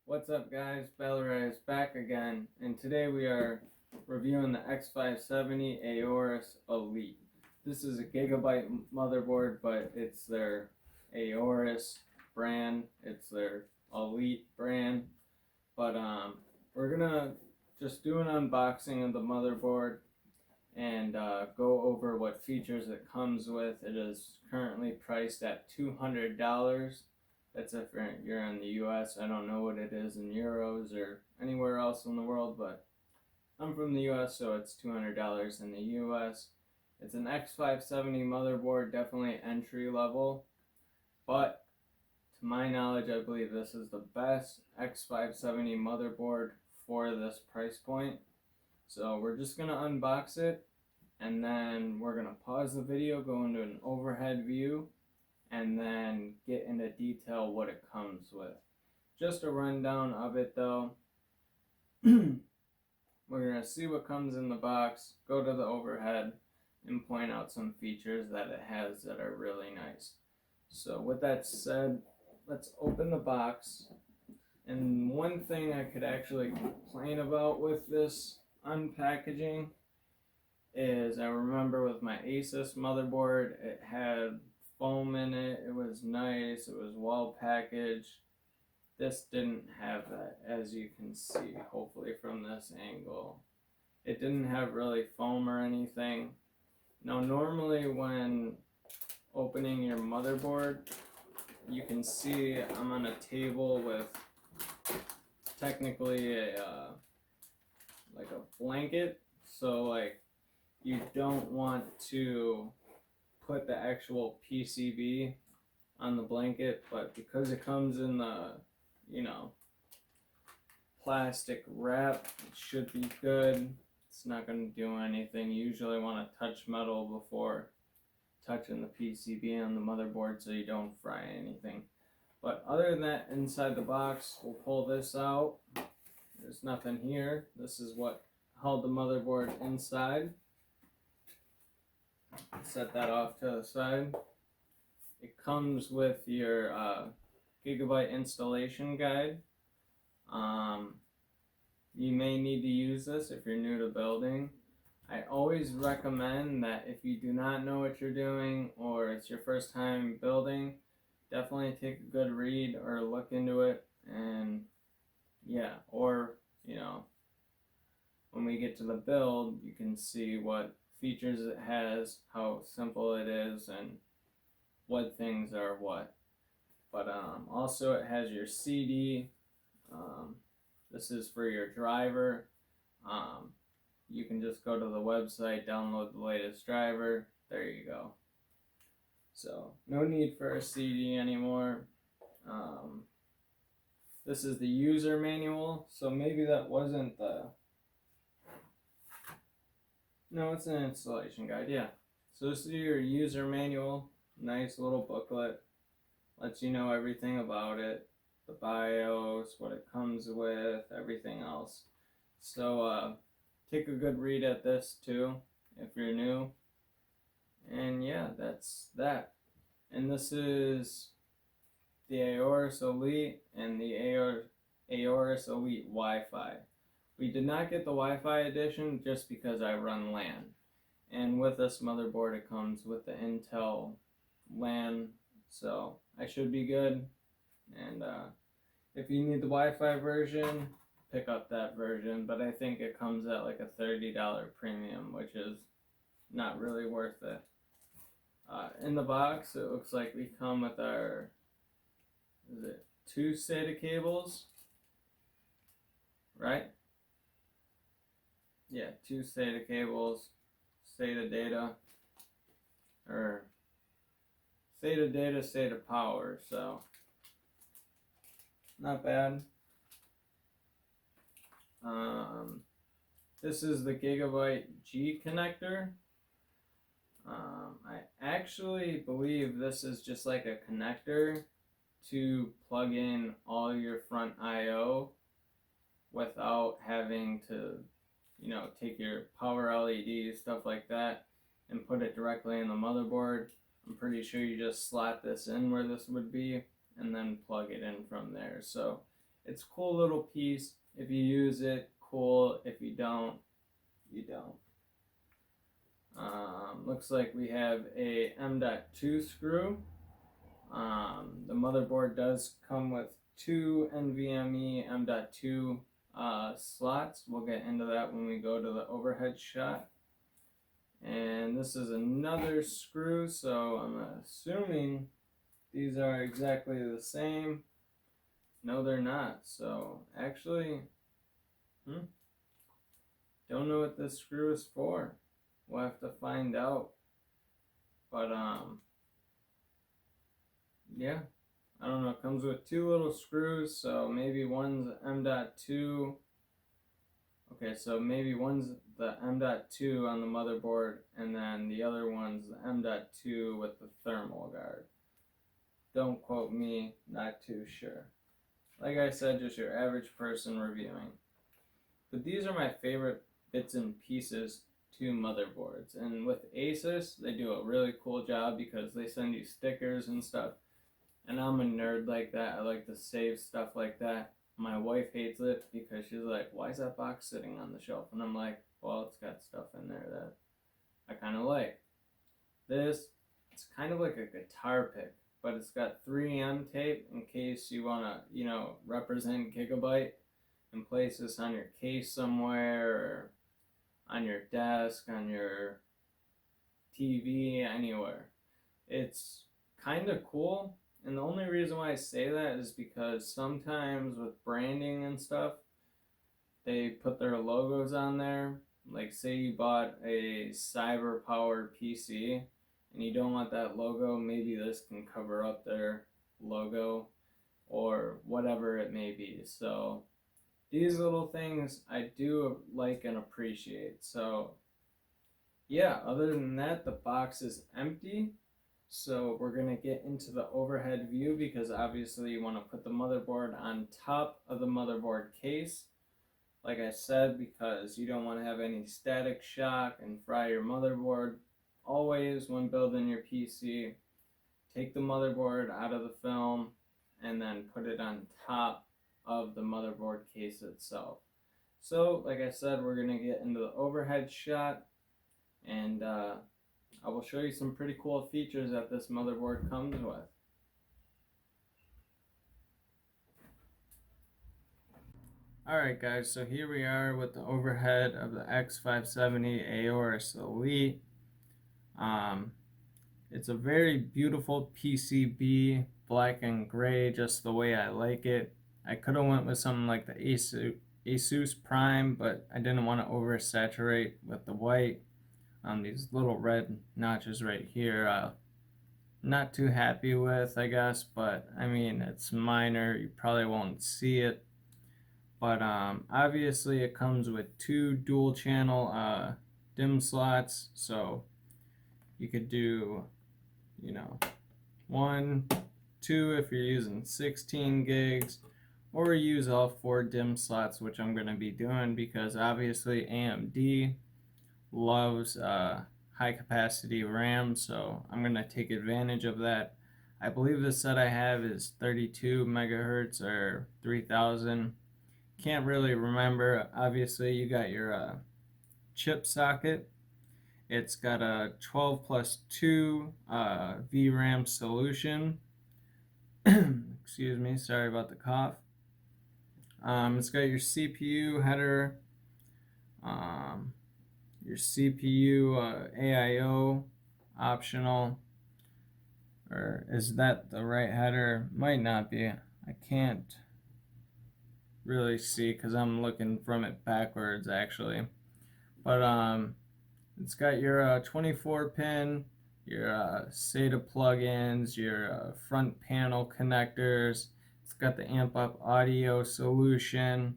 What's up guys, Belleray is back again, and today we are reviewing the X570 Auros Elite. This is a gigabyte motherboard, but it's their Auros brand, it's their Elite brand. But we're gonna just do an unboxing of the motherboard and go over what features it comes with. It is currently priced at $200. That's if you're in the US. I don't know what it is in euros or anywhere else in the world, but I'm from the US, so it's $200 in the US. It's an X570 motherboard, definitely entry level, but to my knowledge, I believe this is the best X570 motherboard for this price point. So we're just going to unbox it, and then we're going to pause the video, go into an overhead view, and then get into detail what it comes with. Just a rundown of it though. We're going to see what comes in the box, go to the overhead, and point out some features that it has that are really nice. So with that said, let's open the box. And one thing I could actually complain about with this unpackaging is I remember with my Asus motherboard, it had foam in it, it was nice, it was well packaged. This didn't have that, as you can see, hopefully from this angle. It didn't have really foam or anything. Now normally when opening your motherboard, you can see I'm on a table with technically a like a blanket, so like you don't want to put the actual PCB on the blanket, but because it comes in the, plastic wrap, it should be good. It's not going to do anything. You usually want to touch metal before touching the PCB on the motherboard so you don't fry anything. But other than that, inside the box, we'll pull this out. There's nothing here. This is what held the motherboard inside. Set that off to the side. It comes with your gigabyte installation guide. You may need to use this if you're new to building. I always recommend that if you do not know what you're doing or it's your first time building, definitely take a good read or look into it, and or when we get to the build, you can see what features it has, how simple it is, and what things are what. But also it has your CD. This is for your driver. You can just go to the website, download the latest driver. There you go. So no need for a CD anymore. This is the user manual. So maybe that wasn't the... No, it's an installation guide, yeah. So this is your user manual. Nice little booklet. Lets you know everything about it. The BIOS, what it comes with, everything else. So take a good read at this too, if you're new. And yeah, that's that. And this is the Auros Elite and the Auros Elite Wi-Fi. We did not get the Wi-Fi edition just because I run LAN. And with this motherboard, it comes with the Intel LAN, so I should be good. And if you need the Wi-Fi version, pick up that version, but I think it comes at like a $30 premium, which is not really worth it. In the box, it looks like we come with our, 2 SATA cables, right? Yeah, 2 SATA cables, SATA data, or SATA data, SATA power, so not bad. This is the Gigabyte G connector. I actually believe this is just like a connector to plug in all your front I/O without having to, take your power LED, stuff like that, and put it directly in the motherboard. I'm pretty sure you just slot this in where this would be and then plug it in from there. So It's a cool little piece. If you use it, cool. If you don't, you don't. Looks like we have a M.2 screw. The motherboard does come with two NVMe M.2 slots. We'll get into that when we go to the overhead shot. And this is another screw, so I'm assuming these are exactly the same. No, they're not. So actually, don't know what this screw is for. We'll have to find out. But yeah, I don't know. It comes with two little screws, so maybe one's M.2. Okay, so maybe one's the M.2 on the motherboard, and then the other one's the M.2 with the thermal guard. Don't quote me, not too sure. Like I said, just your average person reviewing. But these are my favorite bits and pieces to motherboards. And with Asus, they do a really cool job because they send you stickers and stuff. And I'm a nerd like that. I like to save stuff like that. My wife hates it because she's like, why is that box sitting on the shelf? And I'm like, well, it's got stuff in there that I kind of like. This, it's kind of like a guitar pick, but it's got 3M tape in case you want to, represent Gigabyte and place this on your case somewhere or on your desk, on your TV, anywhere. It's kind of cool. And the only reason why I say that is because sometimes with branding and stuff, they put their logos on there. Like say you bought a cyber powered PC and you don't want that logo, maybe this can cover up their logo or whatever it may be. So these little things I do like and appreciate. So yeah, other than that, the box is empty. So we're going to get into the overhead view because obviously you want to put the motherboard on top of the motherboard case. Like I said, because you don't want to have any static shock and fry your motherboard. Always when building your PC, take the motherboard out of the film and then put it on top of the motherboard case itself. So like I said, we're going to get into the overhead shot, and I will show you some pretty cool features that this motherboard comes with. Alright guys, so here we are with the overhead of the X570 Auros Elite. It's a very beautiful PCB, black and gray, just the way I like it. I could have went with something like the Asus Prime, but I didn't want to oversaturate with the white. These little red notches right here, not too happy with, I guess, but I mean, it's minor. You probably won't see it. But obviously it comes with two dual channel DIMM slots, so you could do, 1, 2 if you're using 16 gigs, or use all 4 DIMM slots, which I'm going to be doing because obviously AMD loves high capacity RAM, so I'm going to take advantage of that. I believe the set I have is 32 megahertz or 3000. Can't really remember. Obviously you got your chip socket. It's got a 12 plus 2 VRAM solution. Excuse me, sorry about the cough. It's got your CPU header, your CPU AIO optional, or is that the right header? Might not be. I can't really see because I'm looking from it backwards actually. But it's got your 24 pin, your SATA plugins, your front panel connectors. It's got the amp up audio solution.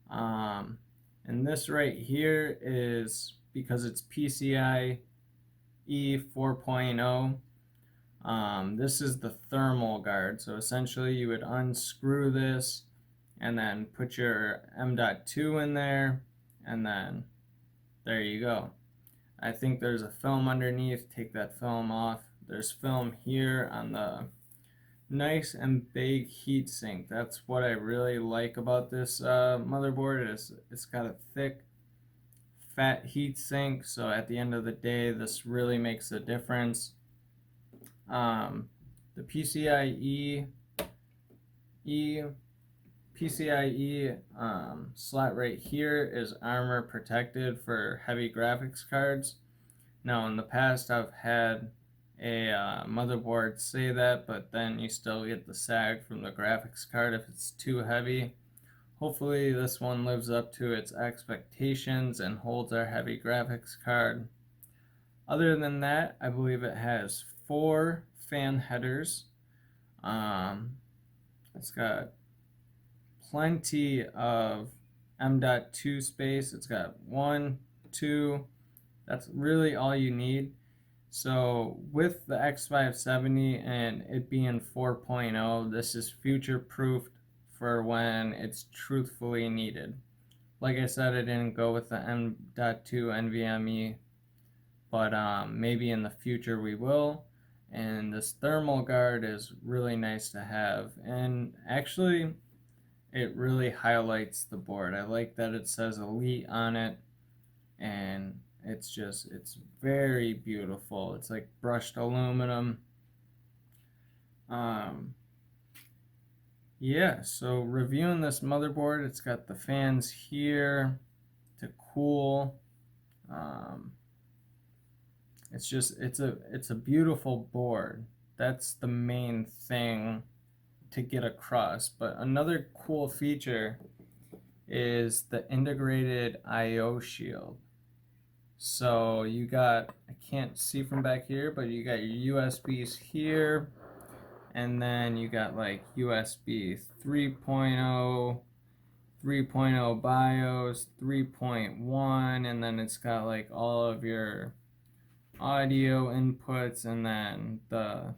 And this right here is, because it's PCI-e 4.0, this is the thermal guard. So essentially you would unscrew this and then put your M.2 in there, and then there you go. I think there's a film underneath. Take that film off. There's film here on the nice and big heat sink. That's what I really like about this motherboard. Is it's got a thick, fat heat sink. So at the end of the day, this really makes a difference. The E PCIe slot right here is armor protected for heavy graphics cards. Now, in the past, I've had a motherboard say that, but then you still get the sag from the graphics card if it's too heavy. Hopefully, this one lives up to its expectations and holds our heavy graphics card. Other than that, I believe it has 4 fan headers. It's got plenty of M.2 space. It's got 1, 2. That's really all you need. So with the X570 and it being 4.0, this is future-proofed for when it's truthfully needed. Like I said, I didn't go with the M.2 NVMe, but maybe in the future we will. And this thermal guard is really nice to have. And actually, it really highlights the board. I like that it says Elite on it, and it's very beautiful. It's like brushed aluminum. Yeah, so reviewing this motherboard, it's got the fans here to cool. It's a beautiful board. That's the main thing to get across. But another cool feature is the integrated I/O shield. So you got, I can't see from back here, but you got your USBs here, and then you got like USB 3.0, 3.0 BIOS, 3.1, and then it's got like all of your audio inputs, and then the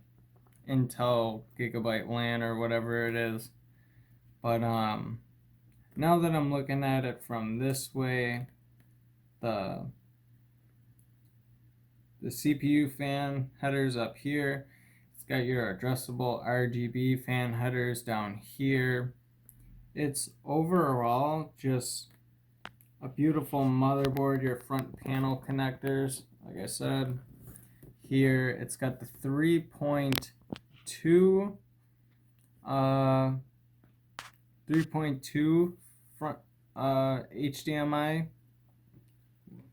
Intel Gigabyte LAN or whatever it is. But now that I'm looking at it from this way, the CPU fan headers up here. It's got your addressable RGB fan headers down here. It's overall just a beautiful motherboard. Your front panel connectors, like I said, here it's got the 3.2 front HDMI.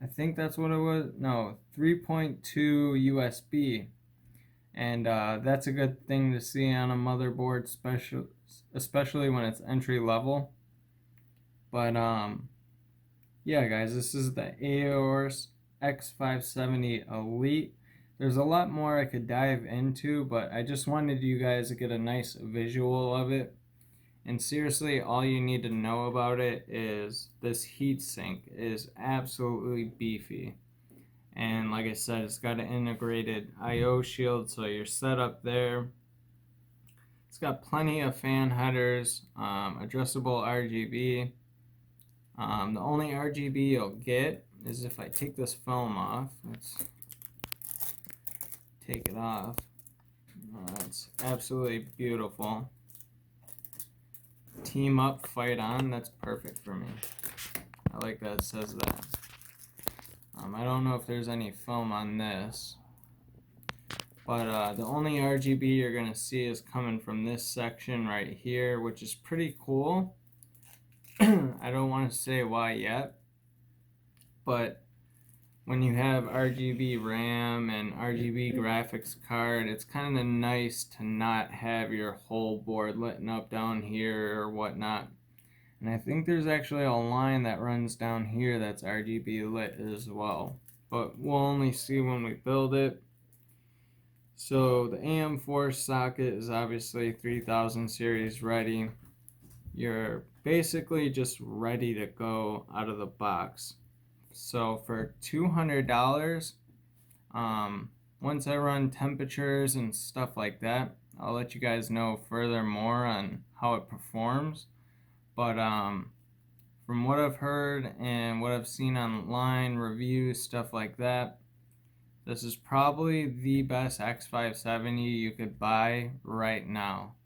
I think that's what it was. No, 3.2 USB. And that's a good thing to see on a motherboard, especially when it's entry level. But yeah, guys, this is the Auros X570 Elite. There's a lot more I could dive into, but I just wanted you guys to get a nice visual of it. And seriously, all you need to know about it is this heatsink is absolutely beefy. And like I said, it's got an integrated I/O shield, so you're set up there. It's got plenty of fan headers, addressable RGB. The only RGB you'll get is if I take this film off. Let's take it off. It's absolutely beautiful. Team up, fight on. That's perfect for me. I like that it says that. I don't know if there's any film on this, but the only RGB you're going to see is coming from this section right here, which is pretty cool. I don't want to say why yet, but when you have RGB RAM and RGB graphics card, it's kind of nice to not have your whole board lit up down here or whatnot. And I think there's actually a line that runs down here that's RGB lit as well, but we'll only see when we build it. So the AM4 socket is obviously 3000 series ready. You're basically just ready to go out of the box. So for $200, once I run temperatures and stuff like that, I'll let you guys know furthermore on how it performs. But from what I've heard and what I've seen online, reviews, stuff like that, This is probably the best X570 you could buy right now,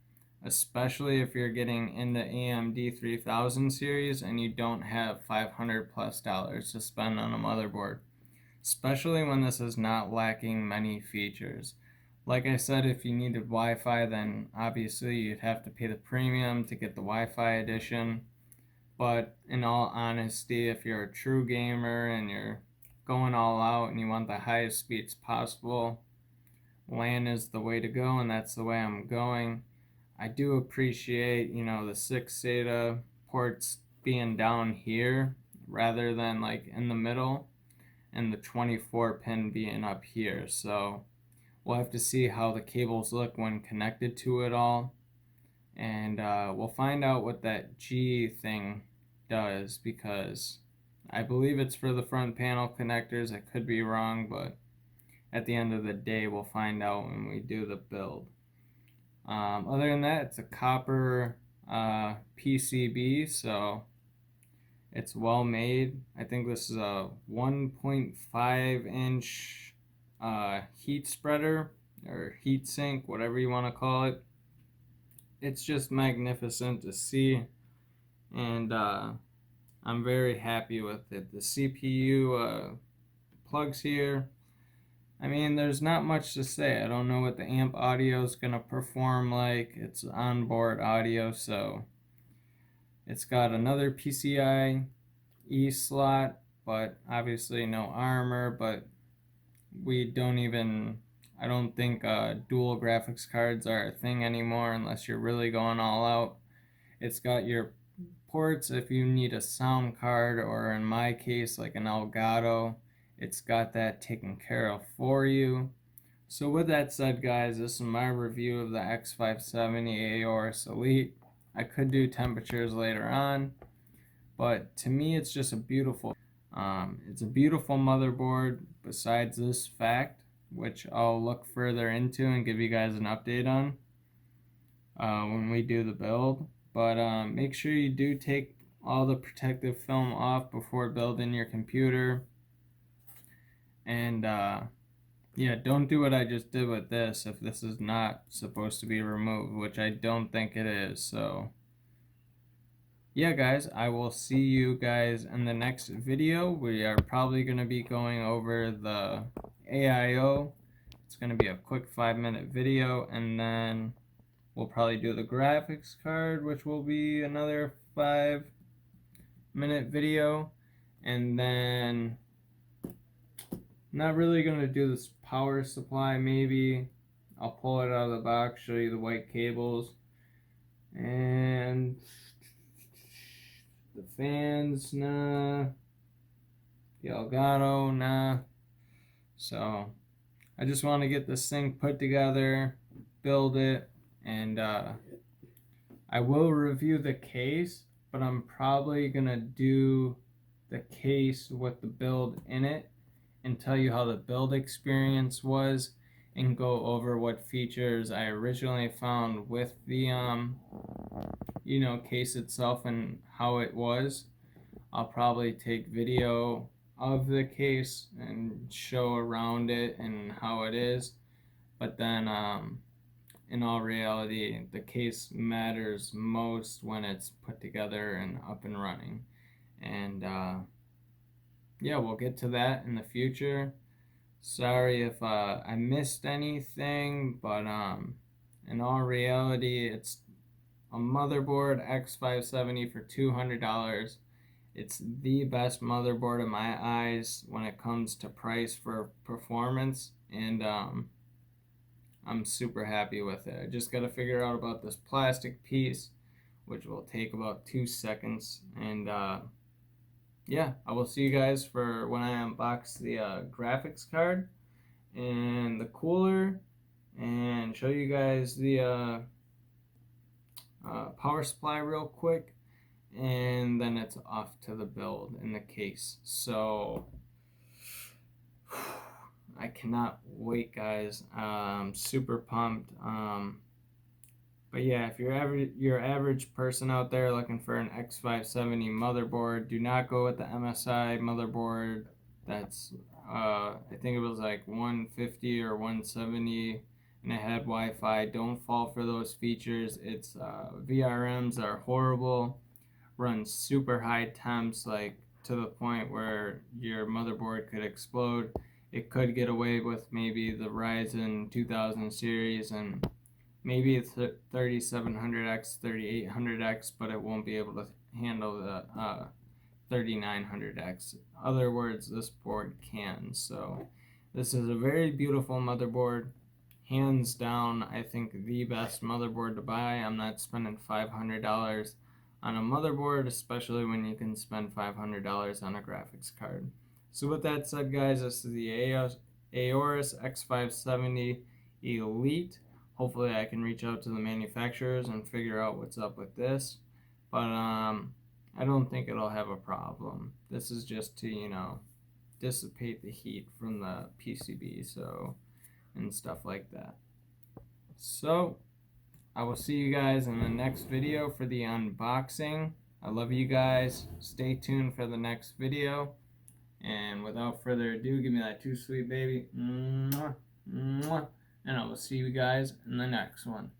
especially if you're getting in the AMD 3000 series and you don't have $500+ to spend on a motherboard, especially when this is not lacking many features. Like I said, if you needed Wi-Fi, then obviously you'd have to pay the premium to get the Wi-Fi edition. But in all honesty, if you're a true gamer and you're going all out and you want the highest speeds possible, LAN is the way to go, and that's the way I'm going. I do appreciate, the 6 SATA ports being down here rather than like in the middle, and the 24 pin being up here. So we'll have to see how the cables look when connected to it all, and we'll find out what that G thing does, because I believe it's for the front panel connectors. I could be wrong, but at the end of the day we'll find out when we do the build. Other than that, it's a copper PCB, so it's well made. I think this is a 1.5 inch heat spreader or heat sink, whatever you want to call it. It's just magnificent to see, and I'm very happy with it. The CPU plugs here. I mean, there's not much to say. I don't know what the amp audio is going to perform like. It's onboard audio, so it's got another PCI-e slot, but obviously no armor. But I don't think dual graphics cards are a thing anymore unless you're really going all out. It's got your ports if you need a sound card, or in my case, like an Elgato, it's got that taken care of for you. So with that said, guys, this is my review of the X570 Auros Elite. I could do temperatures later on, but to me it's just a beautiful motherboard. Besides this fact, which I'll look further into and give you guys an update on when we do the build. But make sure you do take all the protective film off before building your computer. And yeah, don't do what I just did with this if this is not supposed to be removed, which I don't think it is. So yeah, guys, I will see you guys in the next video. We are probably going to be going over the AIO. It's going to be a quick 5-minute video, and then we'll probably do the graphics card, which will be another 5-minute video. And then not really going to do this power supply. Maybe I'll pull it out of the box, show you the white cables, and the fans, nah. The Elgato, nah. So I just want to get this thing put together, build it, and I will review the case, but I'm probably gonna do the case with the build in it and tell you how the build experience was, and go over what features I originally found with the case itself and how it was. I'll probably take video of the case and show around it and how it is, but then in all reality, the case matters most when it's put together and up and running. And yeah, we'll get to that in the future. Sorry if I missed anything, but in all reality, it's a motherboard X570 for $200. It's the best motherboard in my eyes when it comes to price for performance, and I'm super happy with it. I just got to figure out about this plastic piece, which will take about 2 seconds, and yeah, I will see you guys for when I unbox the graphics card and the cooler, and show you guys the power supply real quick, and then it's off to the build in the case. So I cannot wait, guys. I'm super pumped. But yeah, if you're average person out there looking for an X570 motherboard, do not go with the MSI motherboard. That's I think it was like 150 or 170, and it had Wi-Fi. Don't fall for those features. It's VRMs are horrible. Runs super high temps, like to the point where your motherboard could explode. It could get away with maybe the Ryzen 2000 series and maybe 3700X, 3800X, but it won't be able to handle the 3900X. Other words, this board can. So this is a very beautiful motherboard. Hands down, I think the best motherboard to buy. I'm not spending $500 on a motherboard, especially when you can spend $500 on a graphics card. So with that said, guys, this is the Auros X570 Elite. Hopefully I can reach out to the manufacturers and figure out what's up with this. But I don't think it'll have a problem. This is just to, you know, dissipate the heat from the PCB, so, and stuff like that. So I will see you guys in the next video for the unboxing. I love you guys. Stay tuned for the next video. And without further ado, give me that too sweet baby. Mwah, mwah. And I will see you guys in the next one.